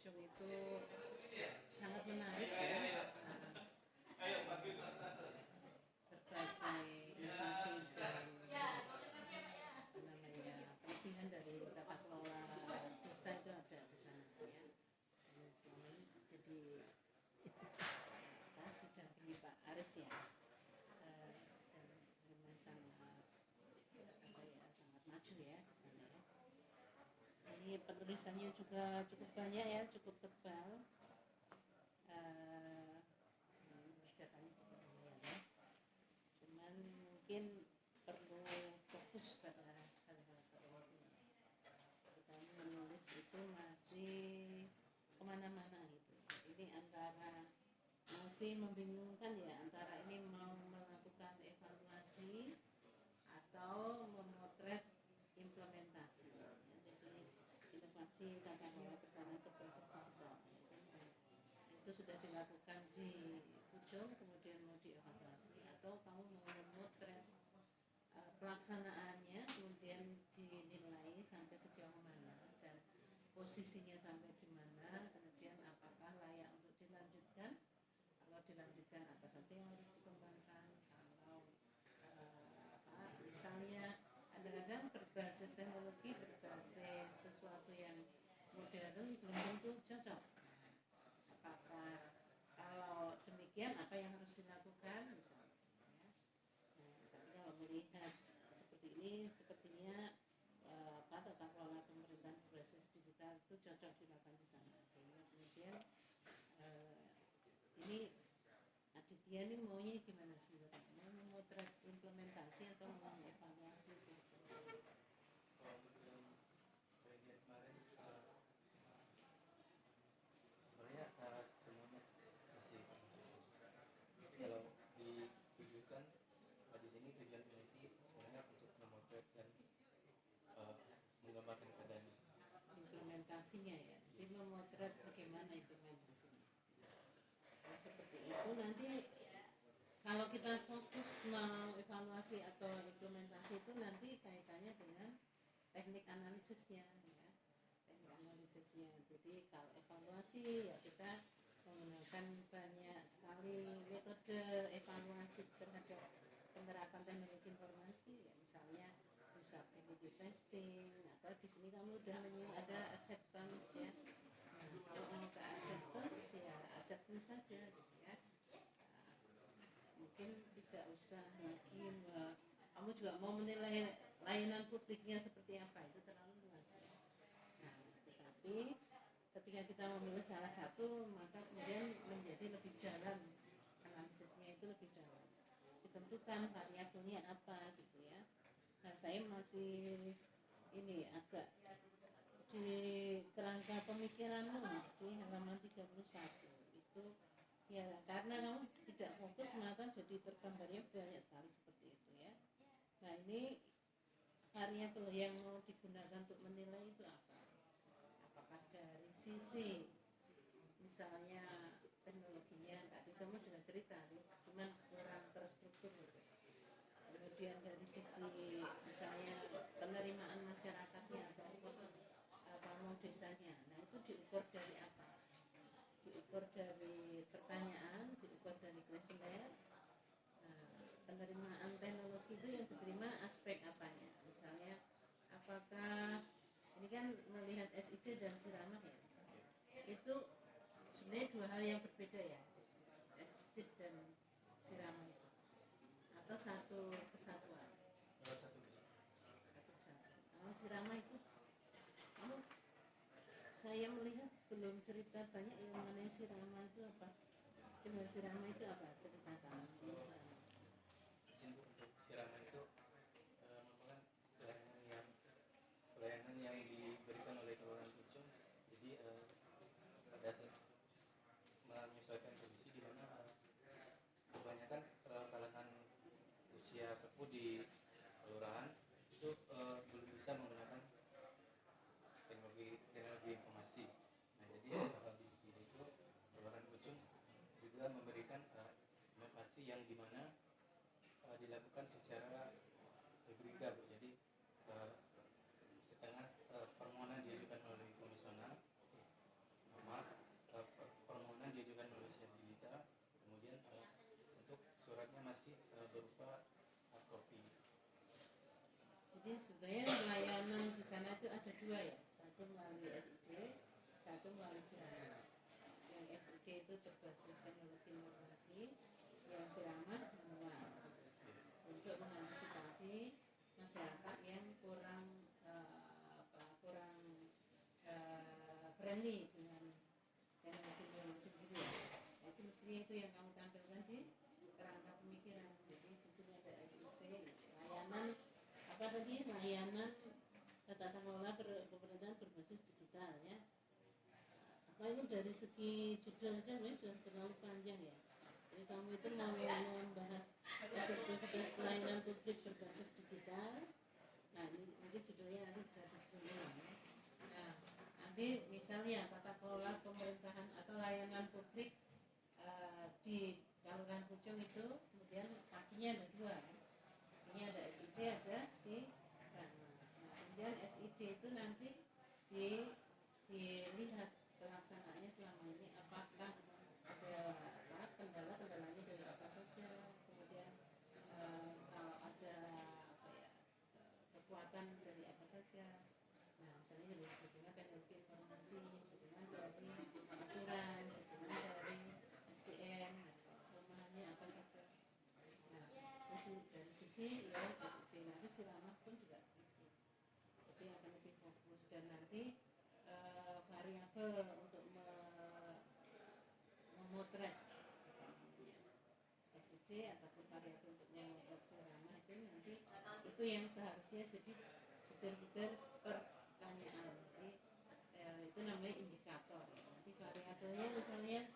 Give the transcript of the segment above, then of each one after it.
Pucung itu sangat menarik ya, berbagai inovasi dan kelebihan dari tata kelola desa itu ada di sana ya. Selama ini jadi didampingi Pak Aris ya, dan memang sangat sangat maju ya di sana ya. Ini penulisannya juga cukup banyak ya, cukup tebal, mengerjakannya juga lumayan ya. Cuman mungkin perlu fokus pada hal-hal tertentu. Kamu menulis itu masih kemana-mana gitu. Ini antara masih membingungkan ya, antara ini mau melakukan evaluasi atau memotret implementasi. Jadi inovasi tata kelola pertanian berbasis digital itu sudah dilakukan di Pucung, kemudian mau dievaluasi, atau kamu mau memotret pelaksanaannya, kemudian dinilai sampai sejauh mana dan posisinya sampai di mana, kemudian apakah layak untuk dilanjutkan. Kalau dilanjutkan apa saja yang harus dikembangkan. Kalau misalnya kadang-kadang berbasis teknologi, berbasis sesuatu yang modern belum tentu cocok. Apakah kalau demikian apa yang harus dilakukan misalnya ya. Tapi kalau melihat seperti ini, sepertinya tata kelola pemerintahan berbasis digital itu cocok dilakukan di sana, sehingga kemudian ini Aditya ini maunya gimana sebenarnya? Mau memotret implementasi atau mau mengevaluasi itu? Untuk yang bagian kemarin sebenarnya semuanya masih kalau ditujukan di sini tujuan peneliti sebenarnya untuk memotret dan menggambarkan keadaan di sini. Implementasinya ya, jadi memotret bagaimana implementasinya. Nah, seperti itu nanti kalau kita fokus mau evaluasi atau implementasi itu nanti kaitannya dengan teknik analisisnya ya. Teknik analisisnya. Jadi kalau evaluasi ya kita menggunakan banyak sekali metode evaluasi terhadap penerapan teknologi informasi ya, misalnya usability testing, atau di sini kamu udah ada acceptance ya. Nah, kalau mau ke acceptance ya acceptance saja gitu ya. Mungkin tidak usah lagi kamu juga mau menilai layanan publiknya seperti apa, itu terlalu luas ya. Nah, tetapi ketika kita memilih salah satu, maka kemudian menjadi lebih dalam, analisisnya itu lebih dalam, ditentukan variabelnya apa gitu ya. Nah, saya masih ini agak di kerangka pemikiranmu di halaman 31 itu ya, karena kamu tidak fokus maka jadi tergambarnya banyak sekali seperti itu ya. Nah, ini variabel yang mau digunakan untuk menilai itu apa? Apakah dari sisi misalnya teknologinya, tadi kamu sudah cerita sih, cuman kurang terstruktur gitu. Kemudian dari sisi misalnya penerimaan masyarakatnya atau mau desanya, nah itu diukur dari apa? Diukur dari pertanyaan, diukur dari kuesioner. Nah, penerimaan teknologi itu yang diterima aspek apanya? Misalnya apakah ini kan melihat SID dan siraman ya, itu sebenarnya dua hal yang berbeda ya, SID dan siraman itu, atau satu kesatuan? Satu kesatuan. Kalau siraman itu kamu, saya melihat belum cerita banyak yang mengenai siraman itu apa. Coba siraman itu apa, ceritakan siraman. Untuk siraman itu merupakan pelayanan yang diberikan oleh Kelurahan Pucung. Jadi pada saat menyesuaikan kondisi di mana kebanyakan kalangan usia sepuh di kelurahan itu belum bisa menggunakan teknologi informasi. Nah, jadi di sini itu Kelurahan Pucung juga memberikan inovasi yang dimana dilakukan secara berbeda. Jadi setengah permohonan diajukan oleh komisioner normal, masih berupa hard copy. Jadi sebenarnya layanan di sana itu ada dua ya, satu melalui SID, satu melalui Siraman. Yang SID itu berbasis teknologi informasi, yang Siraman manual untuk mengantisipasi masyarakat yang kurang friendly dengan teknologi informasi gitu ya. Itu mestinya itu yang kamu tampilkan di kerangka pemikiran. Jadi di sini ada SID, layanan apa tadi, layanan tata kelola pemerintahan berbasis digital ya. Apa ini dari segi judul saja sudah terlalu panjang ya. Jadi kamu itu mau membahas aktivitas pelayanan publik berbasis digital. Nah ini mungkin judulnya nanti bisa disebutkan ya. Nah nanti misalnya tata kelola pemerintahan atau layanan publik di Kelurahan Pucung itu, kemudian kakinya ada dua kan? Ini ada SID, ada Siraman. Nah, kemudian SID itu nanti dilihat pelaksanaannya selama ini, apakah ada kendalanya dari apa saja, kemudian kalau ada kekuatan dari apa saja. Nah, misalnya dari dukungan teknologi informasi, dukungan dari aturan, dukungan dari SDM, kelemahannya apa saja. Nah, dari sisi yang SID, nanti Siraman pun juga begitu. Jadi akan lebih fokus dan nanti variabel untuk memotret SID ataupun variabel untuk memotret Siraman itu nanti itu yang seharusnya jadi betul-betul pertanyaan. Jadi itu namanya indikator. Nanti variabelnya misalnya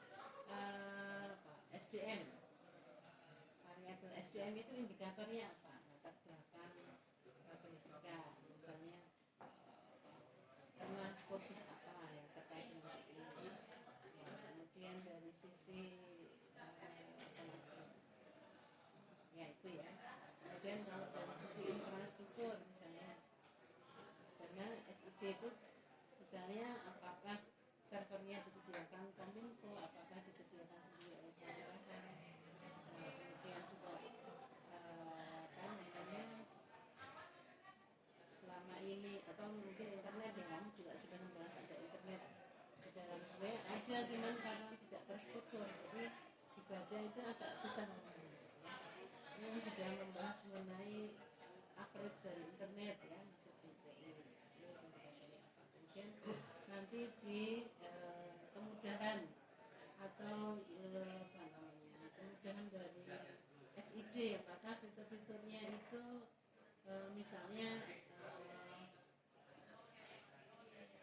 SDM. Variabel SDM itu indikatornya apa? Latar belakang pendidikan, misalnya pernah kursus apa yang terkait dengan ini. Kemudian dari sisi ya itu ya. Kemudian kalau dari sisi infrastruktur misalnya SID itu misalnya apakah servernya disediakan Kominfo, apakah disediakan sendiri oleh pemerintah. Kemudian juga selama ini atau mungkin internet ya, kamu juga sudah membahas ada internet di dalam sebenarnya ada, cuman karena tidak terstruktur jadi dibaca itu agak susah memahami. Ini sudah membahas mengenai average dari internet ya, masuk di TI kemudian nanti di kemudahan atau kemudahan dari SID, apakah fitur-fiturnya itu misalnya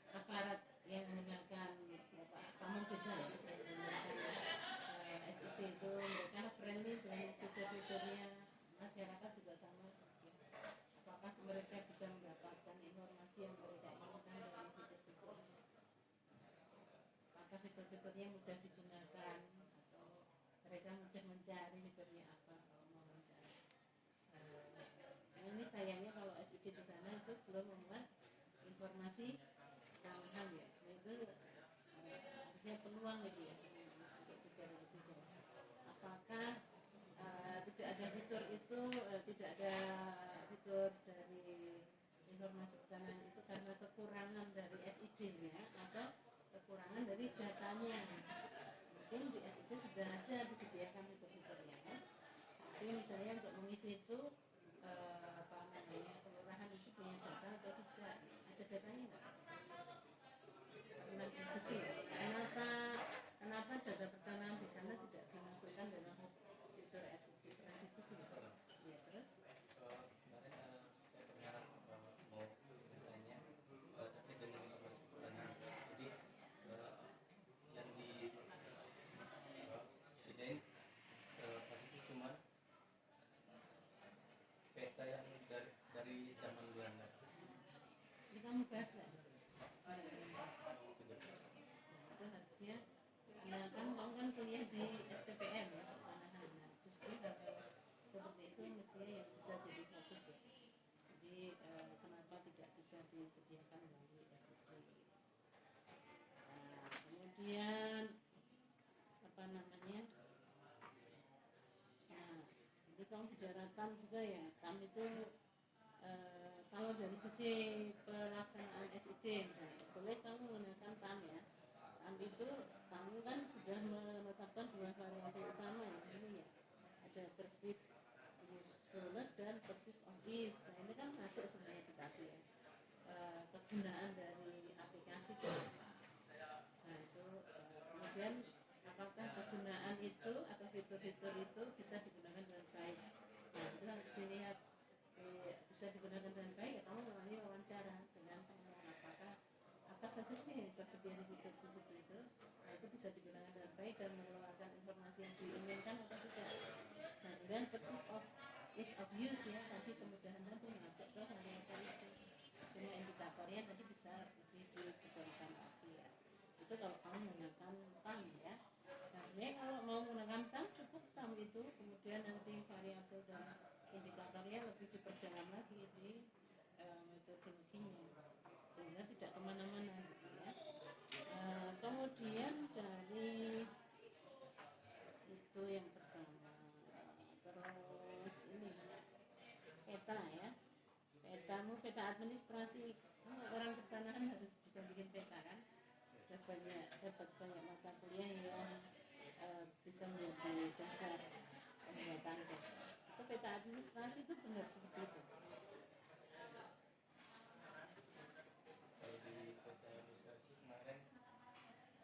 aparat yang menggunakan pamong desa ya, yang menggunakan SID itu mereka friendly dengan fitur-fiturnya, masyarakat juga sama ya. Apakah mereka bisa mendapatkan informasi yang mereka inginkan dari fitur-fiturnya, apakah fitur-fiturnya mudah digunakan atau mereka mudah mencari fiturnya apa kalau mau mencari. Ini sayangnya kalau SID di sana itu belum memuat informasi tambahan ya, itu harusnya peluang gitu ya untuk bicara lebih jauh. Apakah tidak ada fitur itu, tidak ada fitur dari informasi pertanahan itu karena kekurangan dari SID-nya atau kekurangan dari datanya? Mungkin di SID sudah ada disediakan fitur-fiturnya kan, tapi misalnya untuk mengisi itu kelurahan itu punya data atau tidak, ada datanya nggak? Pernah diskusi ya? Kenapa data pertanahan di sana tidak dimasukkan dalam fitur SID? Pernah diskusi nggak? Ya terus? Kemarin saya pernah mau bertanya tapi dengan informasi pertanahan. Jadi yang di Siden pas itu cuma peta yang dari zaman Belanda. Ini kamu bahas nggak? Betul. Itu harusnya karena kamu kan kuliah di STPM ya, pertanahan. Nah, justru hal seperti itu mestinya yang bisa jadi fokus ya. Jadi kenapa tidak bisa disediakan melalui SID? Nah, kemudian apa namanya? Nah, jadi kamu bicara TAM juga ya, TAM itu kalau dari sisi pelaksanaan SID misalnya, boleh kamu menggunakan TAM ya. TAM itu kamu kan sudah menetapkan dua variabel utama ya, ini ya, ada perceived usefulness dan perceived of ease. Nah ini kan masuk sebenarnya di tadi ya, kegunaan dari aplikasi itu apa. Nah itu kemudian apakah kegunaan itu atau fitur-fitur itu bisa digunakan dengan baik. Nah itu harus dilihat, bisa digunakan dengan baik ya kamu melalui wawancara dengan pengenalan apa saja sih yang tersedia di fitur itu. Nah itu bisa digunakan dengan baik dan mengeluarkan informasi yang diinginkan atau tidak. Nah kemudian perceived of ease of use ya, tadi kemudahan itu masuk ke variabel itu. Cuma indikatornya tadi bisa lebih didetailkan lagi ya. Itu kalau kamu menggunakan TAM ya. Nah sebenarnya kalau mau menggunakan TAM cukup TAM itu, kemudian nanti variabel dan indikatornya lebih diperdalam lagi di metodologinya sehingga tidak kemana-mana gitu ya. Kemudian dari itu yang pertama, terus ini peta ya, peta administrasi. Orang pertanahan harus bisa bikin peta kan, dapat banyak mata kuliah yang bisa menjadi dasar pembuatan peta. Itu peta administrasi itu benar seperti itu. Kalau di peta administrasi kemarin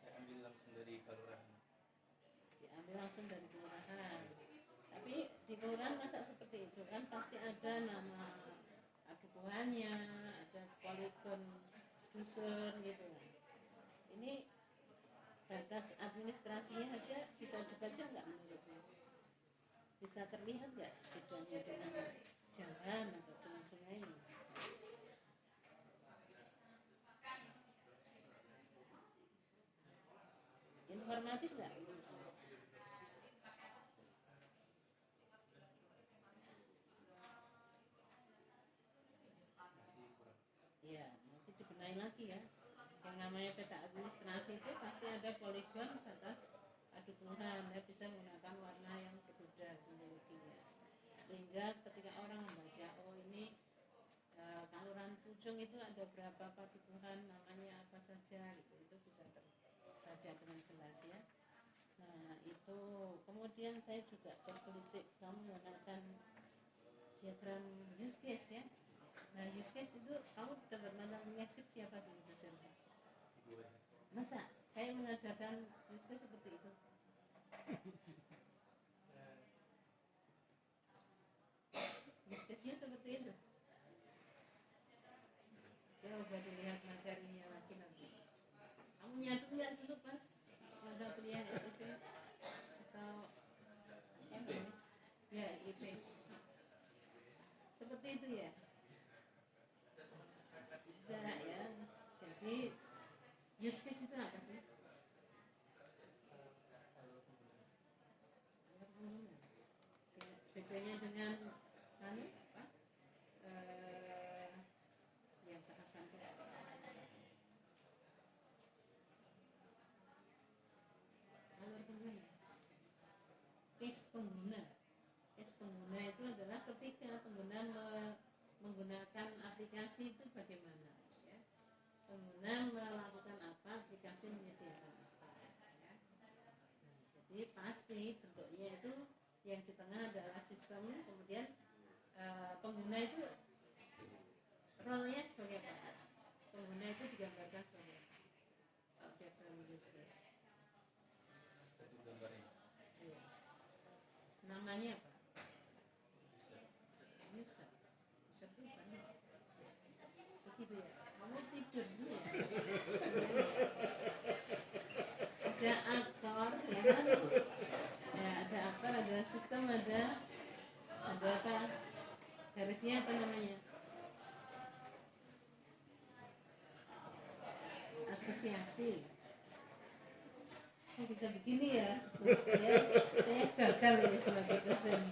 saya ambil langsung dari kelurahan. Diambil langsung dari kelurahan. Tapi di kelurahan masa seperti itu kan pasti ada nama dukungannya, ada poligon dusun gitu. Ini batas administrasinya aja bisa dibaca nggak menurutmu? Bisa terlihat nggak bedanya dengan jalan atau dengan sungai ini? Informatif nggak? Masih kurang. Ya, nanti dibenahi lagi ya. Yang namanya peta administrasi itu pasti ada poligon batas adu keluhan, ya bisa menggunakan warna yang berbeda simbologinya. Sehingga ketika orang membaca, oh ini Kelurahan Pucung itu ada berapa padukuhan, namanya apa saja gitu, itu bisa terbaca dengan jelas ya. Nah itu kemudian saya juga tergelitik kamu menggunakan diagram use case ya. Nah use case itu kamu dapat mengeksip siapa di dosen? Gue Masa saya mengajarkan use case seperti itu? Use case-nya seperti itu. Coba dilihat materinya lagi nanti. Kamu nyatu nggak dulu pas mata kuliah SIP atau apa? Ya IP. Seperti itu ya. Tidak ya. Jadi use case itu apa sih? Ya, bedanya dengan apa? Yang tahapan itu alur pengguna. Case pengguna. Case pengguna itu adalah ketika pengguna menggunakan aplikasi itu bagaimana ya. Pengguna melakukan apa, aplikasi menyediakan apa ya. Nah, jadi pasti bentuknya itu yang di tengah adalah sistem, kemudian pengguna itu role-nya sebagai apa? Pengguna itu digambarkan sebagai objek dalam use case. satu gambarnya Ya. Namanya apa? bisa User. User itu banyak. Begitu ya. Kamu tidur dulu ya. Ada aktor ya kan? Ya, ada aktor, ada sistem, ada apa? Garisnya apa namanya? Asosiasi. Kok bisa begini ya? Saya gagal ini sebagai dosen.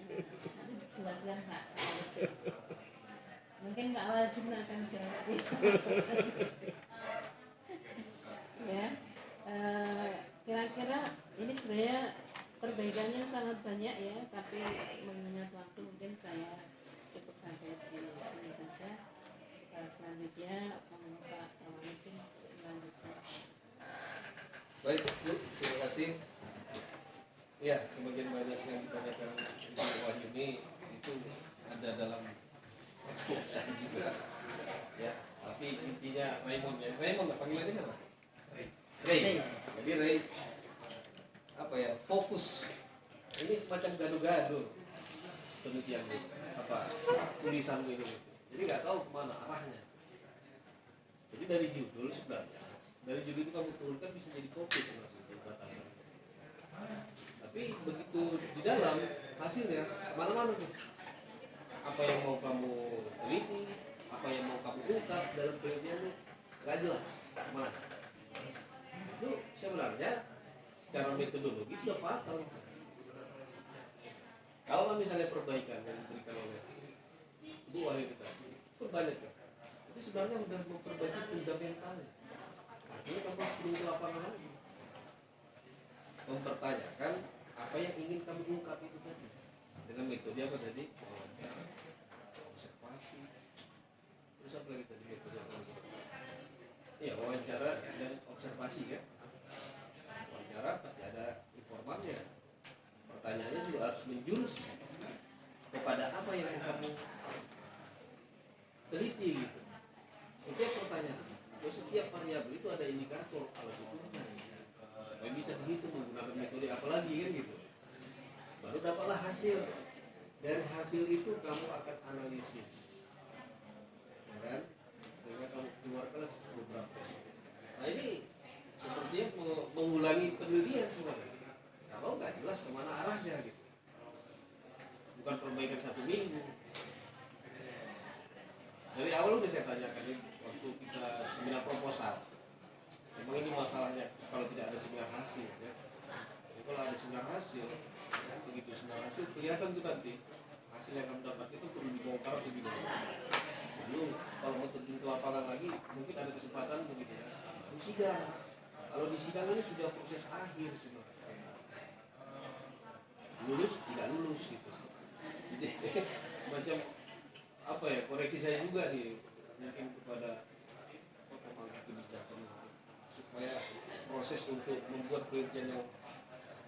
Nanti dijelaskan Pak. Mungkin Pak Wajib akan jawab itu. Ya, kira-kira ini sebenarnya perbaikannya sangat banyak ya, tapi mengingat waktu mungkin saya cukup sampai di sini saja. Selanjutnya Pak Wahyudi melanjutkan. Baik Bu, terima kasih. Ya, sebagian banyak yang ditanyakan Ibu Wahyuni itu ada dalam saya juga. Ya, tapi intinya Raymond ya. Raymond panggilannya apa? Ray. Jadi Ray apa ya? Fokus. Ini semacam gado-gado penelitianmu, apa tulisanmu ini. Jadi nggak tahu kemana arahnya. Jadi dari judul sebenarnya, dari judul itu kamu turunkan bisa jadi fokus maksudnya batasan. Tapi begitu di dalam hasilnya mana-mana tuh. Apa yang mau kamu teliti, apa yang mau kamu ungkap dalam penelitianmu nggak jelas kemana. Itu sebenarnya secara metodologi sudah fatal. Kalau misalnya perbaikan yang diberikan oleh Ibu Wahyudi tadi, perbanyak kan? Itu sebenarnya sudah memperbaiki fundamentalnya. Artinya kamu harus turun ke lapangan lagi, mempertanyakan apa yang ingin kamu ungkap itu tadi dengan metode apa tadi? Observasi. Terus apa lagi tadi metode apa lagi? Iya, wawancara dan observasi kan. Wawancara pasti ada informannya. Pertanyaannya juga harus menjurus kepada apa yang kamu teliti gitu. Setiap pertanyaan atau setiap variabel itu ada indikator alat ukurnya yang bisa dihitung menggunakan metode apa lagi kan gitu. Baru dapatlah hasil. Dari hasil itu kamu akan analisis, ya kan? Sehingga kamu keluarkan beberapa hasil. Nah ini sepertinya mengulangi penelitian sebenarnya. Kalau nggak jelas kemana arahnya gitu. Bukan perbaikan 1 minggu. Dari awal udah saya tanyakan ini waktu kita seminar proposal. Memang ini masalahnya kalau tidak ada seminar hasil ya. Jadi kalau ada seminar hasil, ya, begitu seminar hasil kelihatan tuh nanti hasil yang kamu dapat itu perlu dibongkar atau tidak. Lalu kalau mau terjun ke lapangan lagi, mungkin ada kesempatan begitu ya. Baru sidang. Kalau di sidang ini sudah proses akhir sebenarnya. Lulus tidak lulus gitu. Jadi macam apa ya, koreksi saya juga nih mungkin kepada kebijakan supaya proses untuk membuat penelitian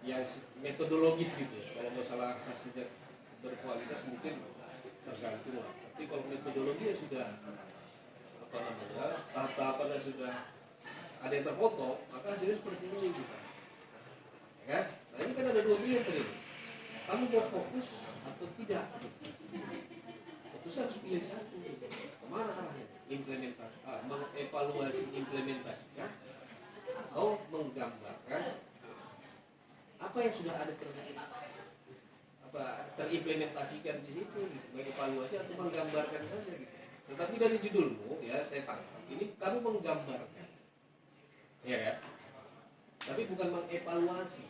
yang metodologis gitu. Kalau masalah hasilnya berkualitas mungkin tergantung lah. Tapi kalau metodologi ya sudah apa namanya, tahap-tahapannya sudah ada yang terpotong, maka hasilnya seperti ini gitu. Ya, nah ini kan ada 2 pilihan tadi. Kamu mau fokus atau tidak? Fokus harus pilih satu. Kemana arahnya? Implementasi, mengevaluasi implementasikan atau menggambarkan apa yang sudah ada terimplementasikan di situ, gitu. Mengevaluasi atau menggambarkan saja gitu. Tetapi dari judulmu ya saya tangkap ini kamu menggambarkan, ya kan? Tapi bukan mengevaluasi.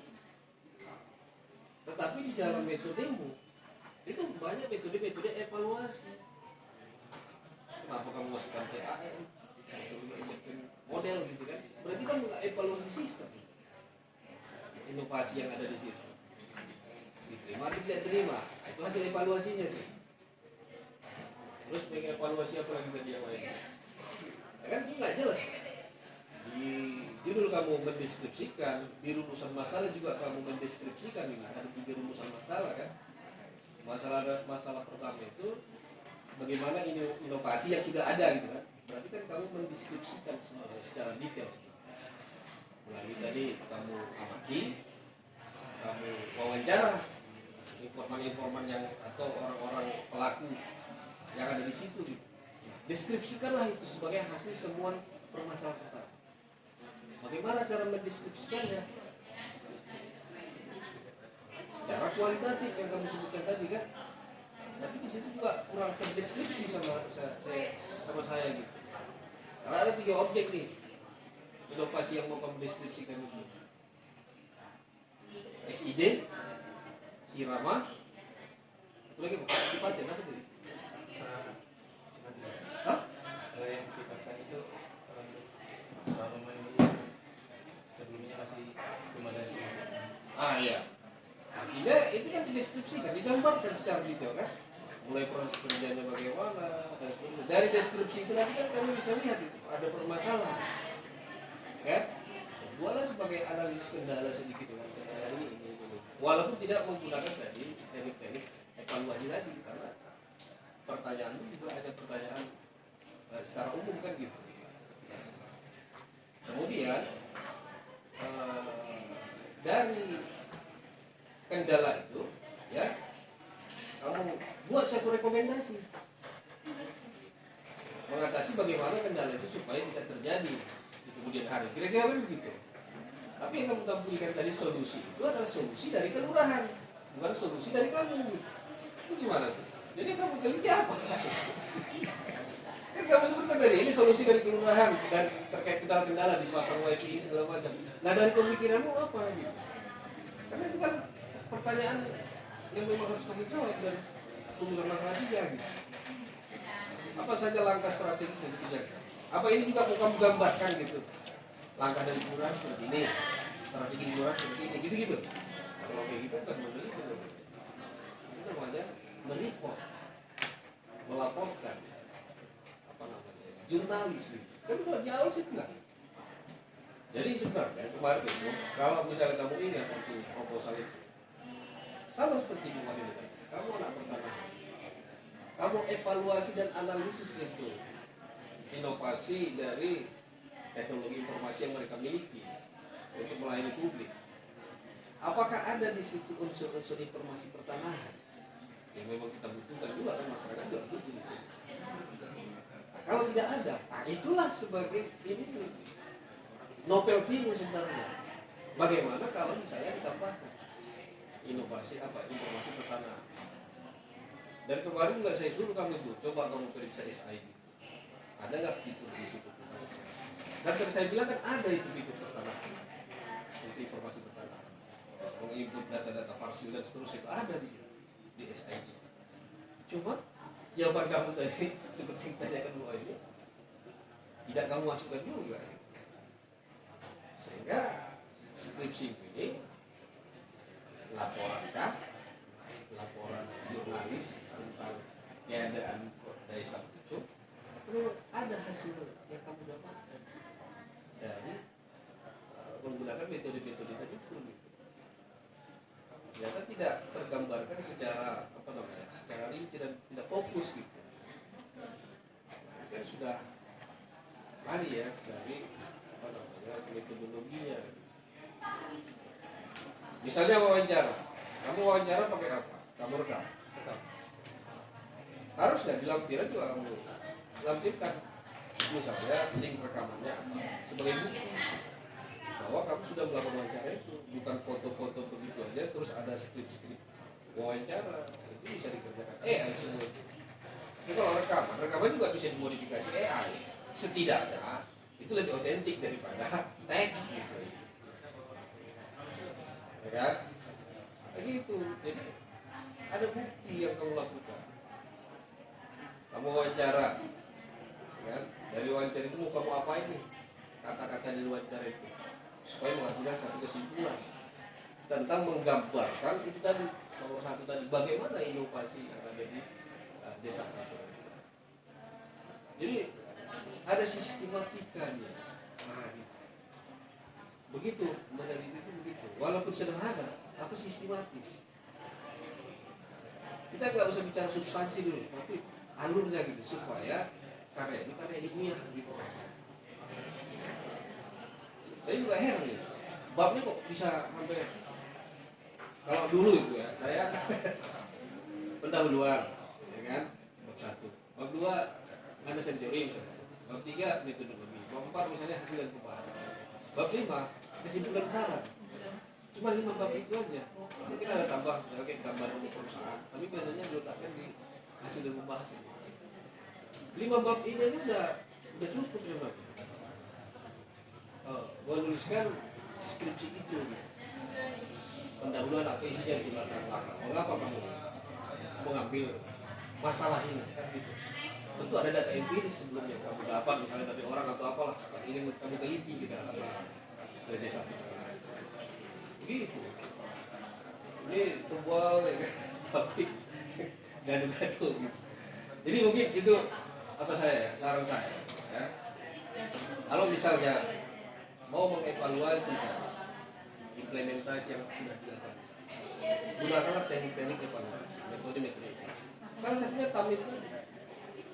Tetapi di dalam metodemu itu banyak metode-metode evaluasi. Kenapa kamu masukkan TAM, model gitu kan? Berarti kan evaluasi sistem, inovasi yang ada di situ. Diterima atau tidak terima, itu hasil evaluasinya tuh. Terus mengevaluasi apa lagi tadi yang lain? Ya kan ini nggak jelas. Di judul kamu mendeskripsikan, di rumusan masalah juga kamu mendeskripsikan ini ada 3 rumusan masalah kan. Masalah pertama itu bagaimana inovasi yang sudah ada gitu kan. Berarti kan kamu mendeskripsikan secara detail. Melalui tadi kamu amati, kamu wawancara informan-informan yang atau orang-orang pelaku yang ada di situ gitu. Deskripsikanlah itu sebagai hasil temuan permasalahan pertama. Bagaimana cara mendeskripsikannya? Secara kualitatif yang kamu sebutkan tadi kan. Tapi di situ juga kurang terdeskripsi sama saya gitu. Karena ada 3 objek nih inovasi yang mau kamu deskripsikan itu. SID, Sirama, itu lagi apa? Sifatnya apa tadi? Hah? Yang sifatnya itu sebelumnya masih belum ada. Iya. artinya itu kan dideskripsikan, digambarkan secara detail kan, mulai proses kerjanya bagaimana dan seterusnya. Dari deskripsi itu nanti kan kami bisa lihat itu ada permasalahan kan, buatlah sebagai analisis kendala sedikit dengan kendala ini. Walaupun tidak menggunakan tadi teknik-teknik evaluasi tadi, karena pertanyaan itu juga ada pertanyaan secara umum kan gitu. Kemudian dari kendala itu ya kamu buat satu rekomendasi mengatasi bagaimana kendala itu supaya tidak terjadi di kemudian hari, kira-kira kan begitu. Tapi yang kamu tampilkan tadi solusi itu adalah solusi dari kelurahan, bukan solusi dari kamu. Itu gimana tuh? Jadi kamu teliti apa? Kan kamu sebutkan tadi ini solusi dari kelurahan dan terkait kendala-kendala di pasar WiFi segala macam. Nah dari pemikiranmu apa gitu? Karena itu kan pertanyaan yang memang harus kamu jawab dan rumusan masalah dia gitu. Apa saja langkah strategis yang dikerjakan? Apa ini juga mau kamu gambarkan gitu? Langkah dari kelurahan seperti ini, strategi kelurahan seperti ini, gitu-gitu. Kalau kayak gitu kan meneliti, itu namanya mereport, melaporkan, apa namanya, jurnalis gitu. Kan udah di awal sih bilang. Jadi sebenarnya kemarin itu, kalau misalnya kamu ingat waktu proposal itu, sama seperti kemarin itu, kamu anak pertama, kamu evaluasi dan analisis itu, inovasi dari teknologi informasi yang mereka miliki untuk melayani publik. Apakah ada di situ unsur-unsur informasi pertanahan yang memang kita butuhkan juga kan, masyarakat juga butuh itu. Nah, kalau tidak ada, nah itulah sebagai ini novelty sebenarnya. Bagaimana kalau misalnya ditambahkan inovasi apa informasi pertanahan. Dan kemarin juga saya suruh kamu itu coba kamu periksa SID. Ada nggak fitur di situ? Dan tadi saya bilang kan ada itu fitur pertanahan, itu informasi pertanahan, menginput data-data parsil dan seterusnya itu ada di SID. Cuma jawaban kamu tadi seperti yang tanya kedua ini tidak kamu masukkan juga, sehingga skripsi ini laporan jurnalis tentang keadaan desa Pucuk, itu ada hasil yang kamu dapatkan dari menggunakan metode-metode tadi pun gitu. Ternyata tidak tergambarkan secara apa namanya, secara rinci dan tidak fokus gitu. Kan sudah lari ya dari apa namanya metodologinya. Misalnya wawancara, kamu wawancara pakai apa? Kamu rekam. Harus nggak dilampirkan juga kamu lampirkan. Misalnya link rekamannya sebagai bukti bahwa kamu sudah melakukan wawancara itu, bukan foto-foto begitu aja terus ada skrip-skrip wawancara. Itu bisa dikerjakan AI semua. Itu kalau rekaman juga bisa dimodifikasi AI. Setidaknya itu lebih otentik daripada teks gitu. Ya kan? Begitu. Jadi ada bukti yang kamu lakukan. Kamu wawancara, kan? Dari wawancara itu mau kamu apain nih? Kata-kata dari wawancara itu supaya menghasilkan satu kesimpulan tentang menggambarkan itu tadi nomor satu tadi, bagaimana inovasi yang ada di desa itu. Jadi ada sistematikanya. Nah, gitu. Begitu meneliti itu begitu, walaupun sederhana tapi sistematis. Kita nggak usah bicara substansi dulu, tapi alurnya gitu supaya karya ini karya ilmiah gitu. Saya juga heran nih, babnya kok bisa sampai, kalau dulu itu ya saya pendahuluan, ya kan, bab 1, bab 2 ada sensori misalnya, bab 3 metodologi, bab 4 misalnya hasil dan pembahasan, bab 5 kesimpulan saran. Cuma 5 bab itu aja. Mungkin ada tambah misalnya kayak gambar rumah perusahaan, tapi biasanya diletakkan di hasil dan pembahasan. 5 bab ini aja udah cukup ya Bang. Gua nuliskan skripsi itu gitu. Pendahuluan apa isinya di latar belakang. Mengapa kamu mengambil masalah ini kan gitu. Tentu ada data empiris sebelumnya kamu dapat misalnya dari orang atau apalah, ini kamu teliti gitu dari desa itu. Begitu. ini tebal ya kan? Tapi gaduh-gaduh gitu. Jadi mungkin itu apa saran saya ya. Kalau misalnya mau mengevaluasi implementasi yang sudah dilakukan, gunakanlah teknik-teknik evaluasi, metode-metode. Salah satunya tamit itu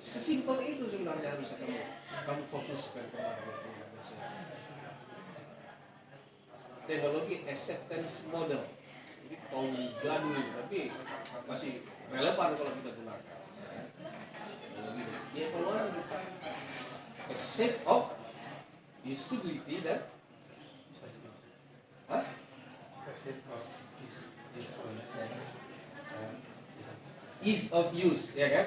sesimpel itu sebenarnya harus kamu fokuskan kepada teknologi acceptance model. Jadi tahun jadul tapi masih relevan kalau kita gunakan. Dia keluar accept of usability dan ease of use, ya kan?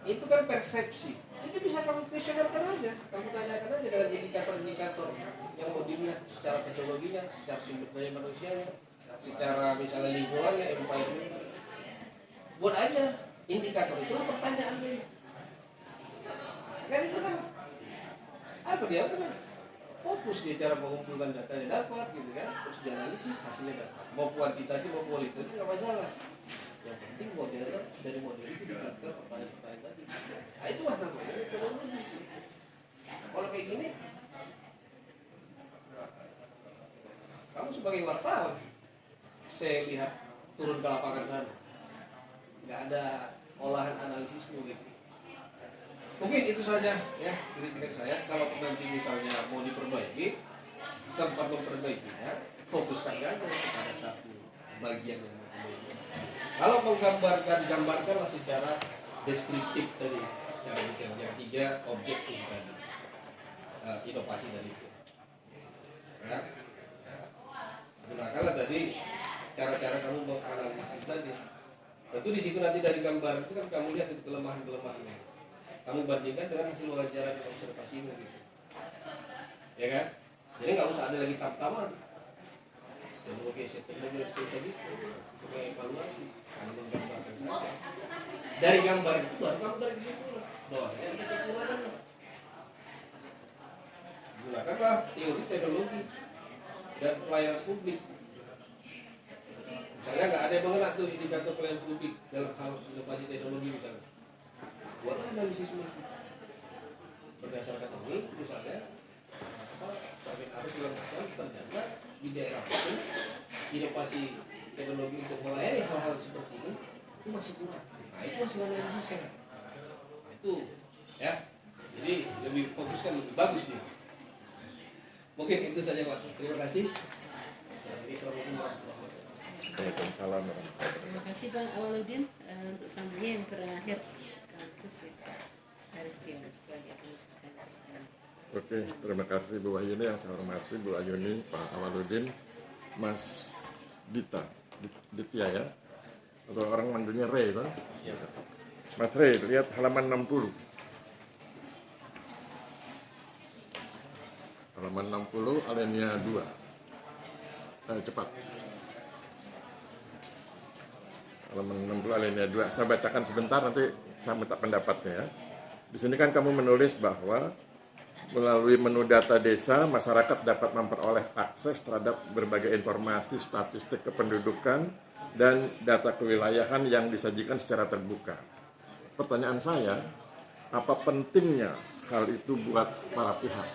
Itu kan persepsi. Itu bisa kamu kuesionerkan aja, kamu tanyakan aja dengan indikator-indikator yang mau dilihat secara teknologinya, secara sumber daya manusianya, secara misalnya lingkungannya, environment. Buat aja indikator itu pertanyaannya. Kan itu kan apa dia kan fokus dia cara mengumpulkan data yang dapat gitu kan, terus dianalisis hasilnya dapat. Mau kuantitatif mau kualitatif nggak masalah. Yang penting modelnya dari model itu diberikan pertanyaan-pertanyaan tadi. Nah itu namanya metodologi. Kalau kayak gini, kamu sebagai wartawan, saya lihat turun ke lapangan sana, nggak ada olahan analisismu gitu. Mungkin itu saja ya kritik saya. Kalau nanti misalnya mau diperbaiki, sempat memperbaikinya, fokuskan aja pada satu bagian yang memperbaiki. Kalau gambarkanlah secara deskriptif tadi, secara detail. Yang tiga objektif tadi, inovasi dari itu. Ya. Gunakanlah tadi cara-cara kamu menganalisis tadi. Tentu di situ nanti dari gambar itu kan kamu lihat itu kelemahan-kelemahannya. Kamu bandingkan dengan hasil wawancara dan observasimu gitu. Ya kan? Jadi nggak usah ada lagi tam-taman. Teknologi tadi untuk evaluasi, hanya menggambarkan saja. Dari gambar itu baru kamu tarik kesimpulan. Bahwasanya ada kekurangan. Gunakanlah teori teknologi dan pelayanan publik. Misalnya nggak ada yang mengenal tuh indikator pelayanan publik dalam hal inovasi teknologi misalnya. Buatlah analisisme berdasarkan ini, misalnya sampai harus dilakukan ternyata di daerah itu inovasi teknologi untuk melayani hal-hal seperti ini itu masih kurang. Nah itu hasil analisisnya. Nah, itu ya. Jadi lebih fokuskan lebih bagus nih. Mungkin itu saja Pak. Terima kasih. Assalamualaikum warahmatullahi wabarakatuh. Waalaikumsalam. Terima kasih Bang Awaludin untuk selanjutnya yang terakhir sekaligus ya Haristion sebagai penulis sekaligus. Oke, terima kasih Bu Wahyuni yang saya hormati, Bu Ayuni, Pak Awaludin, Mas Ditya ya, atau orang manggilnya Ray kan? Ya. Mas Ray, lihat halaman 60. Halaman 60, alinea 2. Cepat. Halaman 60, alinea 2. Saya bacakan sebentar, nanti saya minta pendapatnya ya. Di sini kan kamu menulis bahwa melalui menu data desa, masyarakat dapat memperoleh akses terhadap berbagai informasi statistik kependudukan dan data kewilayahan yang disajikan secara terbuka. Pertanyaan saya, apa pentingnya hal itu buat para pihak?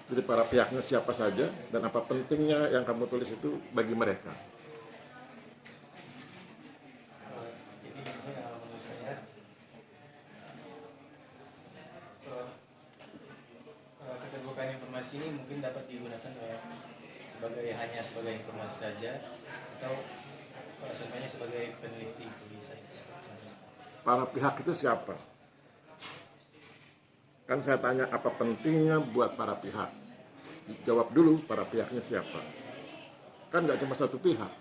Jadi para pihaknya siapa saja dan apa pentingnya yang kamu tulis itu bagi mereka? Jadi menurut saya keterbukaan informasi ini mungkin dapat digunakan hanya sebagai informasi saja atau contohnya sebagai peneliti bisa. Para pihak itu siapa? Kan saya tanya apa pentingnya buat para pihak? Jawab dulu para pihaknya siapa? Kan nggak cuma satu pihak.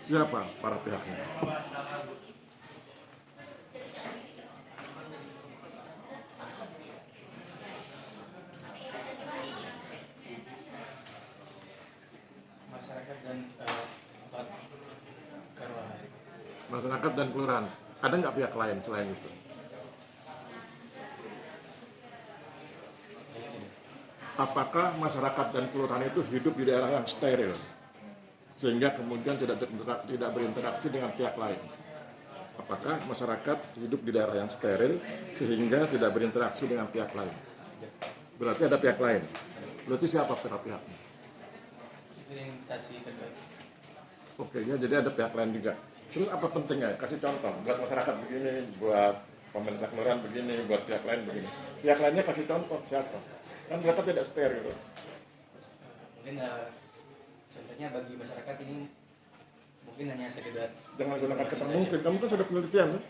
Siapa para pihaknya? Masyarakat dan kelurahan. Masyarakat dan kelurahan. Ada nggak pihak lain selain itu? apakah masyarakat dan kelurahan itu hidup di daerah yang steril sehingga kemudian tidak berinteraksi dengan pihak lain. Apakah masyarakat hidup di daerah yang steril sehingga tidak berinteraksi dengan pihak lain? Berarti ada pihak lain. Berarti siapa pihaknya? Orientasi kedua. Oke, ya, jadi ada pihak lain juga. Terus apa pentingnya? Kasih contoh buat masyarakat begini, buat pemerintah kelurahan begini, buat pihak lain begini. Pihak lainnya kasih contoh siapa? Kan mereka tidak steril. Mungkin contohnya bagi masyarakat ini mungkin hanya sekedar Jangan gunakan kata mungkin. Kamu kan sudah penelitian, kan?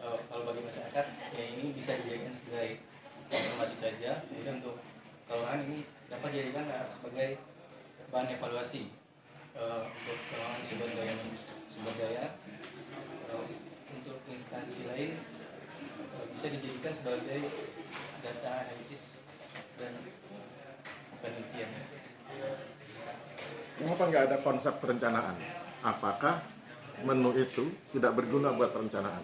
Kalau bagi masyarakat ya ini bisa dijadikan sebagai informasi saja. Kemudian untuk kelurahan ini dapat dijadikan sebagai bahan evaluasi untuk pengelolaan sumber daya. Untuk instansi lain bisa dijadikan sebagai data analisis dan penelitian. Kenapa nggak ada konsep perencanaan? Apakah menu itu tidak berguna buat perencanaan?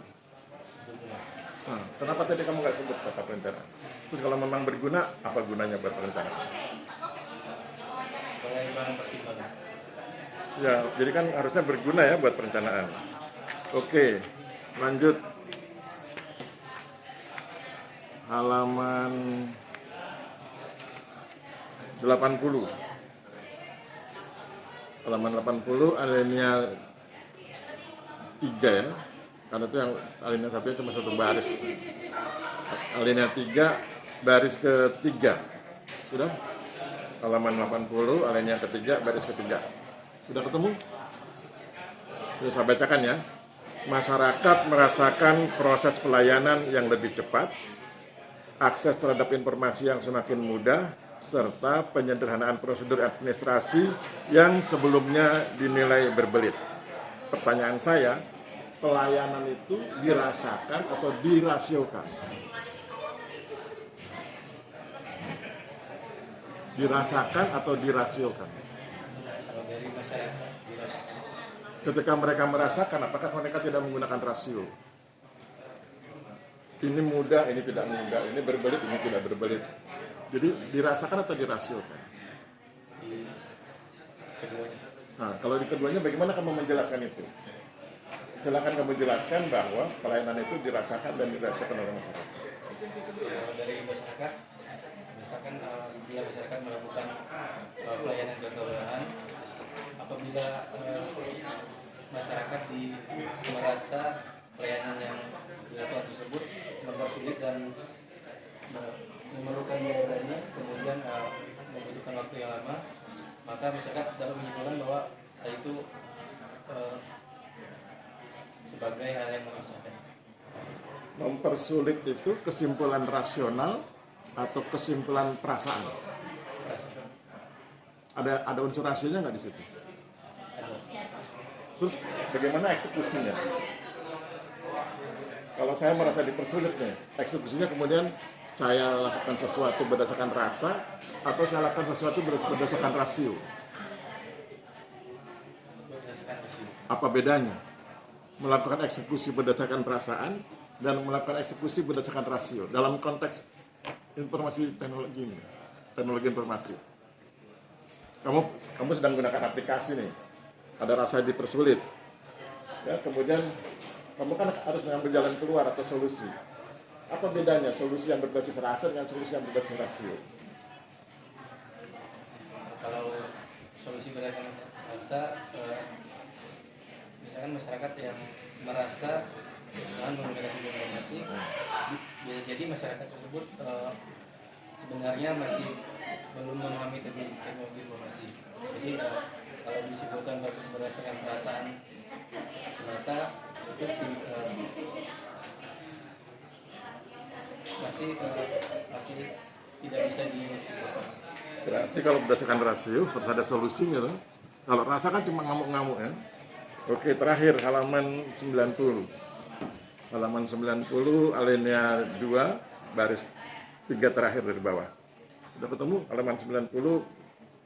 Nah, kenapa tadi kamu nggak sebut kata perencanaan? Terus kalau memang berguna, apa gunanya buat perencanaan? Sebagai bahan pertimbangan. Ya, jadi kan harusnya berguna ya buat perencanaan. Oke, lanjut. Halaman 80. Halaman 80 alinea 3 ya. Karena itu yang alinea 1 cuma satu baris. Alinea 3 baris ketiga. Sudah? Halaman 80 alinea ketiga baris ketiga. Sudah ketemu? Sudah saya bacakan ya. Masyarakat merasakan proses pelayanan yang lebih cepat, akses terhadap informasi yang semakin mudah, serta penyederhanaan prosedur administrasi yang sebelumnya dinilai berbelit. Pertanyaan saya, pelayanan itu dirasakan atau dirasiokan? Dirasakan atau dirasiokan? Kalau dari masyarakat dirasakan. Ketika mereka merasakan, apakah mereka tidak menggunakan rasio? Ini mudah, ini tidak mudah, ini berbelit, ini tidak berbelit. Jadi dirasakan atau dirasiokan? Keduanya. Nah, kalau di keduanya bagaimana kamu menjelaskan itu? Silakan kamu jelaskan bahwa pelayanan itu dirasakan dan dirasakan oleh masyarakat. Kalau dari masyarakat, misalkan bila masyarakat melakukan pelayanan ke kelurahan, apabila masyarakat merasa pelayanan yang dilakukan tersebut mempersulit dan memerlukan biayanya, kemudian membutuhkan waktu yang lama, maka masyarakat dapat menyimpulkan bahwa itu sebagai hal yang menyusahkan. Mempersulit itu kesimpulan rasional atau kesimpulan perasaan? Ada unsur rasionya nggak di situ? Ada. Terus bagaimana eksekusinya? Kalau saya merasa dipersulit nih, eksekusinya kemudian saya lakukan sesuatu berdasarkan rasa atau saya lakukan sesuatu berdasarkan rasio? Berdasarkan rasio. Apa bedanya? Melakukan eksekusi berdasarkan perasaan dan melakukan eksekusi berdasarkan rasio dalam konteks informasi teknologi ini, teknologi informasi. Kamu sedang menggunakan aplikasi nih, ada rasa dipersulit, ya, kemudian kamu kan harus mengambil jalan keluar atau solusi. Apa bedanya solusi yang berbasis rasa dengan solusi yang berbasis rasio? Kalau solusi berdasarkan rasa, misalkan masyarakat yang merasa dengan menggunakan informasi, bisa jadi masyarakat tersebut sebenarnya masih belum memahami teknologi informasi. Jadi kalau disimpulkan berdasarkan perasaan semata, itu masih tidak bisa disimpulkan. Berarti kalau berdasarkan rasio harus ada solusinya loh. Kalau rasa kan cuma ngamuk-ngamuk ya. Oke, terakhir halaman 90. Halaman 90 alinea 2 baris 3 terakhir dari bawah. Sudah ketemu halaman 90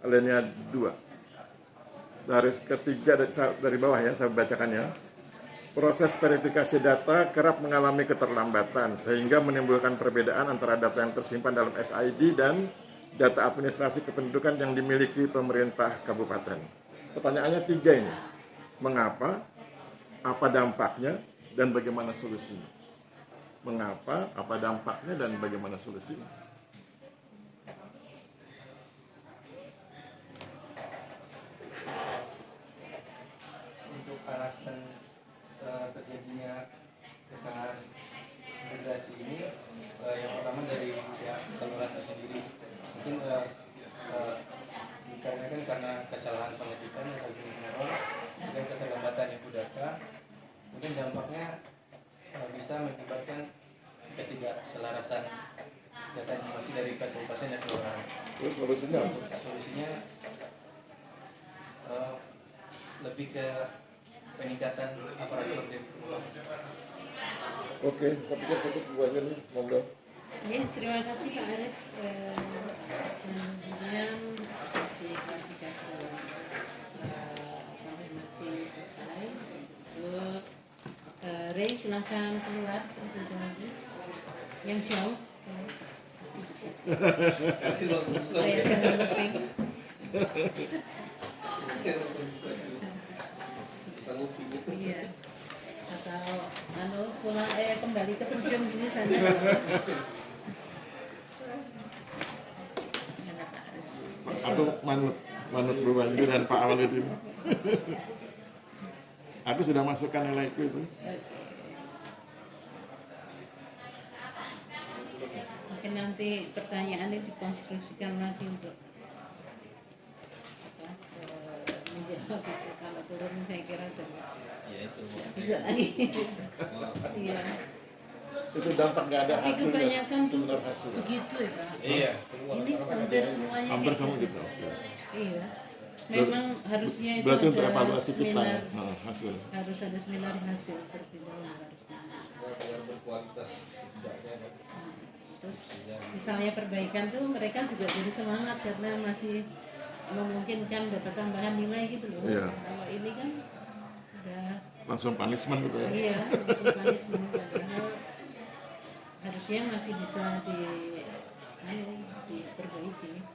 alinea 2. Baris ketiga dari bawah ya, saya bacakan ya. Proses verifikasi data kerap mengalami keterlambatan sehingga menimbulkan perbedaan antara data yang tersimpan dalam SID dan data administrasi kependudukan yang dimiliki pemerintah kabupaten. Pertanyaannya 3 ini. Mengapa, apa dampaknya, dan bagaimana solusinya? Mengapa, apa dampaknya, dan bagaimana solusinya? Untuk alasan terjadinya kesalahan integrasi ini, yang pertama dari pihak kelurahan sendiri, mungkin dikarenakan karena kesalahan pengetikan atau error, kemudian keterlambatan input data, mungkin dampaknya bisa mengakibatkan ketidakselarasan data informasi dari kabupaten dan kelurahan. Terus solusinya apa? Solusinya lebih ke peningkatan aparatur di Oke, saya pikir cukup buatnya nih, monggo. Ya, terima kasih Pak Aris. Kemudian sesi klarifikasi konfirmasi selesai. Untuk Ray, silakan keluar untuk lagi. Yang jauh. Saya jangan lebih. Iya. Atau pulang kembali ke ujung dulu sana. Aku manut Bu Wanju dan Pak Awaludin. Aku sudah masukkan nilaiku itu. Mungkin nanti pertanyaannya dikonstruksikan lagi untuk menjawab itu. Kalau turun saya kira udah Ya itu. bisa lagi. Iya. Itu dampak nggak ada Tapi hasilnya, kebanyakan tuh sebenarnya hasil. begitu ya Pak. Iya. Ini hampir semuanya Hampir kayak sama gitu. gitu. Oke. Iya. Memang harusnya itu Berarti untuk ada evaluasi kita seminar, ya, hasil. harus ada seminar hasil terlebih dahulu harusnya. Biar berkualitas setidaknya. Terus misalnya perbaikan tuh mereka juga jadi semangat karena masih memungkinkan dapat tambahan nilai gitu loh. Iya. Kalau ini kan udah Langsung punishment gitu ya. iya langsung punishment, padahal harusnya masih bisa diperbaiki.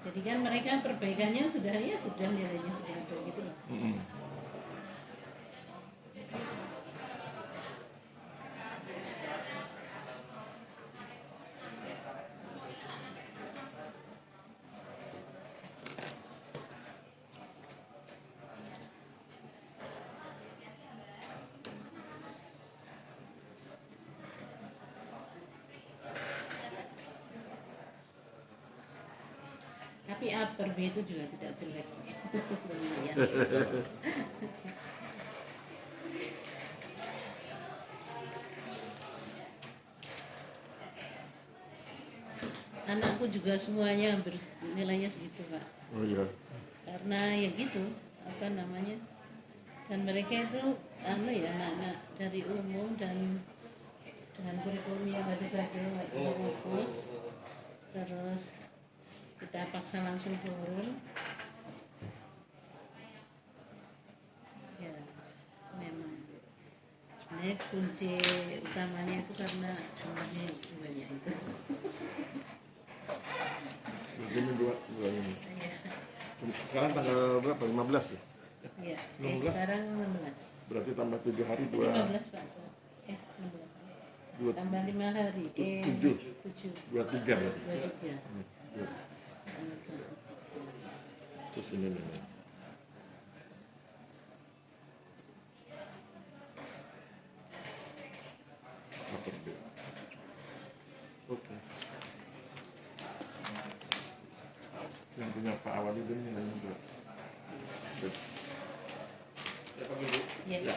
Jadi kan mereka perbaikannya sudah nilainya sudah ada gitu loh. Mm-mm. Tapi upper B itu juga tidak jelek. Lumayan. Anakku juga semuanya nilainya segitu Pak. Oh iya. Karena ya gitu, apa namanya, dan mereka itu anak-anak dari umum dan dengan kurikulum yang baru-baru nggak bisa fokus, terus kita paksa langsung turun. Ya memang sebenarnya kunci utamanya itu karena jumlahnya banyak itu. Begini dua ini. Iya. Sekarang tanggal berapa? 15 ya? Iya, 16? sekarang 16. Berarti tambah 7 hari 15 Pak. 16. 2 Tambah 5 hari. 7. 7. 23 berarti. 23. Dua. Terus ini nih. Upper B. Oke. Yang punya Pak Awaludin nilainya berapa? Ya, Pak Guru. Ya. Ya.